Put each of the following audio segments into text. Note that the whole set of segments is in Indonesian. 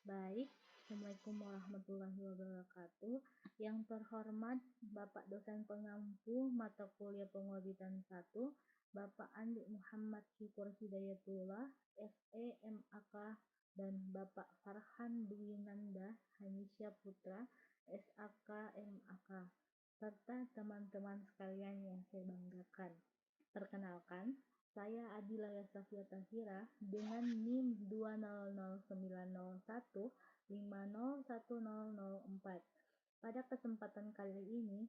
Baik, Assalamualaikum warahmatullahi wabarakatuh. Yang terhormat Bapak Dosen Pengampu Mata Kuliah Pengorbitan 1, Bapak Andi Muhammad Syukur Hidayatullah, SE MAK, dan Bapak Farhan Dwinanda Hanisya Putra, SAK MAK, serta teman-teman sekalian yang saya banggakan. Perkenalkan, saya Adila Yasafia Tahira dengan NIM 2009015010004. Pada kesempatan kali ini,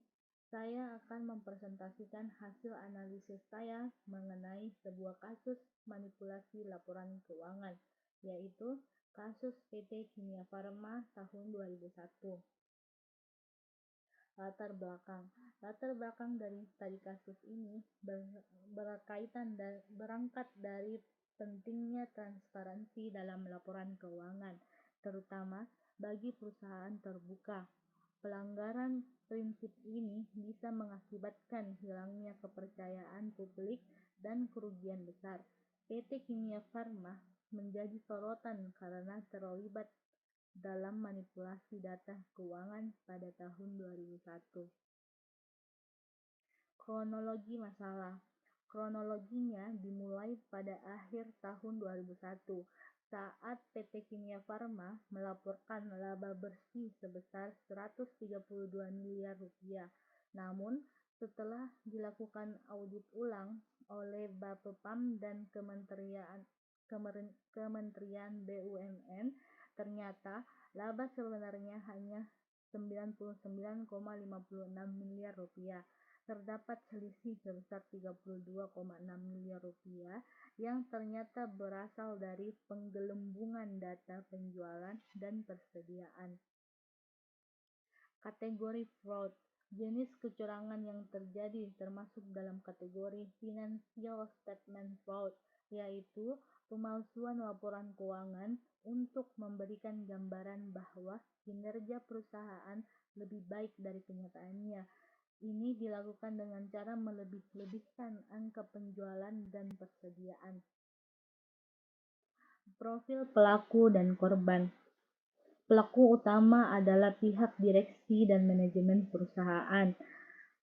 saya akan mempresentasikan hasil analisis saya mengenai sebuah kasus manipulasi laporan keuangan, yaitu kasus PT Kimia Farma tahun 2001. Latar belakang dari tadi kasus ini berangkat dari pentingnya transparansi dalam laporan keuangan, terutama bagi perusahaan terbuka. Pelanggaran prinsip ini bisa mengakibatkan hilangnya kepercayaan publik dan kerugian besar. PT Kimia Farma menjadi sorotan karena terlibat dalam manipulasi data keuangan pada tahun 2001. Kronologi masalah. Kronologinya dimulai pada akhir tahun 2001 saat PT Kimia Farma melaporkan laba bersih sebesar 132 miliar rupiah. Namun, setelah dilakukan audit ulang oleh Bapepam dan Kementerian BUMN, ternyata laba sebenarnya hanya 99,56 miliar rupiah. Terdapat selisih sebesar 32,6 miliar rupiah yang ternyata berasal dari penggelembungan data penjualan dan persediaan. Kategori fraud. Jenis kecurangan yang terjadi termasuk dalam kategori financial statement fraud, yaitu pemalsuan laporan keuangan untuk memberikan gambaran bahwa kinerja perusahaan lebih baik dari kenyataannya. Ini dilakukan dengan cara melebih-lebihkan angka penjualan dan persediaan. Profil pelaku dan korban. Pelaku utama adalah pihak direksi dan manajemen perusahaan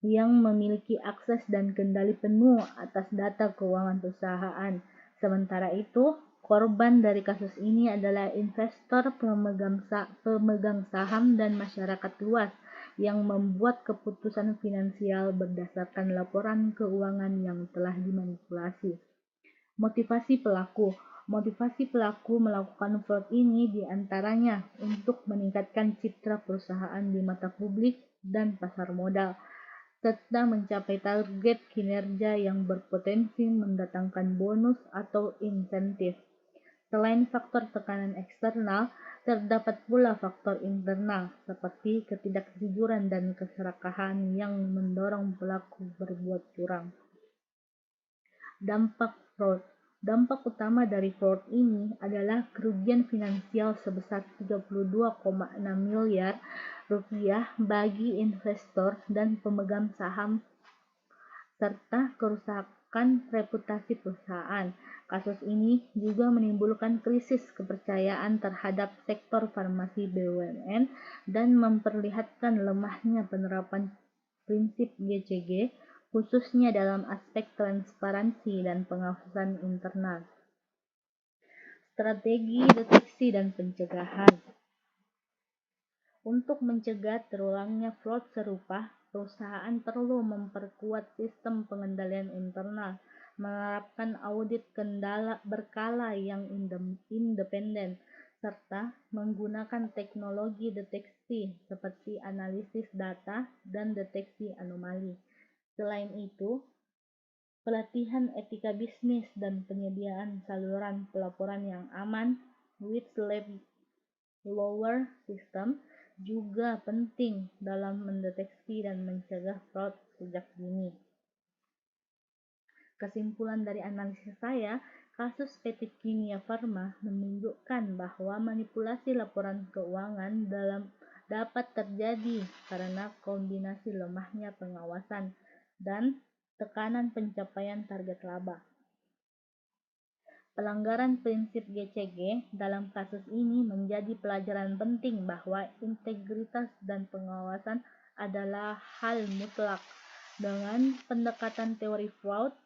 yang memiliki akses dan kendali penuh atas data keuangan perusahaan. Sementara itu, korban dari kasus ini adalah investor, pemegang saham, dan masyarakat luas yang membuat keputusan finansial berdasarkan laporan keuangan yang telah dimanipulasi. Motivasi pelaku. Motivasi pelaku melakukan fraud ini diantaranya untuk meningkatkan citra perusahaan di mata publik dan pasar modal, serta mencapai target kinerja yang berpotensi mendatangkan bonus atau insentif. Selain faktor tekanan eksternal, terdapat pula faktor internal seperti ketidakjujuran dan keserakahan yang mendorong pelaku berbuat curang. Dampak fraud. Dampak utama dari fraud ini adalah kerugian finansial sebesar 32,6 miliar rupiah bagi investor dan pemegang saham serta kerusakan reputasi perusahaan. Kasus ini juga menimbulkan krisis kepercayaan terhadap sektor farmasi BUMN dan memperlihatkan lemahnya penerapan prinsip GCG, khususnya dalam aspek transparansi dan pengawasan internal. Strategi deteksi dan pencegahan. Untuk mencegah terulangnya fraud serupa, perusahaan perlu memperkuat sistem pengendalian internal, menerapkan audit berkala yang independen, serta menggunakan teknologi deteksi seperti analisis data dan deteksi anomali. Selain itu, pelatihan etika bisnis dan penyediaan saluran pelaporan yang aman, whistleblower system, juga penting dalam mendeteksi dan mencegah fraud sejak dini. Kesimpulan dari analisis saya, kasus PT Kimia Farma menunjukkan bahwa manipulasi laporan keuangan dapat terjadi karena kombinasi lemahnya pengawasan dan tekanan pencapaian target laba. Pelanggaran prinsip GCG dalam kasus ini menjadi pelajaran penting bahwa integritas dan pengawasan adalah hal mutlak. Dengan pendekatan teori fraud,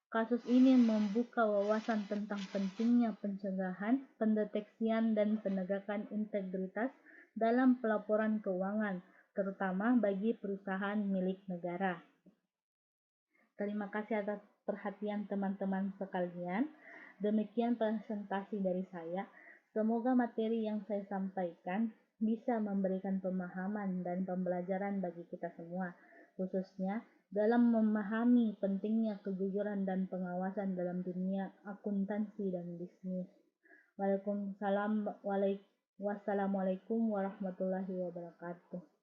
kasus ini membuka wawasan tentang pentingnya pencegahan, pendeteksian, dan penegakan integritas dalam pelaporan keuangan, terutama bagi perusahaan milik negara. Terima kasih atas perhatian teman-teman sekalian. Demikian presentasi dari saya. Semoga materi yang saya sampaikan bisa memberikan pemahaman dan pembelajaran bagi kita semua, khususnya dalam memahami pentingnya kejujuran dan pengawasan dalam dunia akuntansi dan bisnis. Wassalamualaikum warahmatullahi wabarakatuh.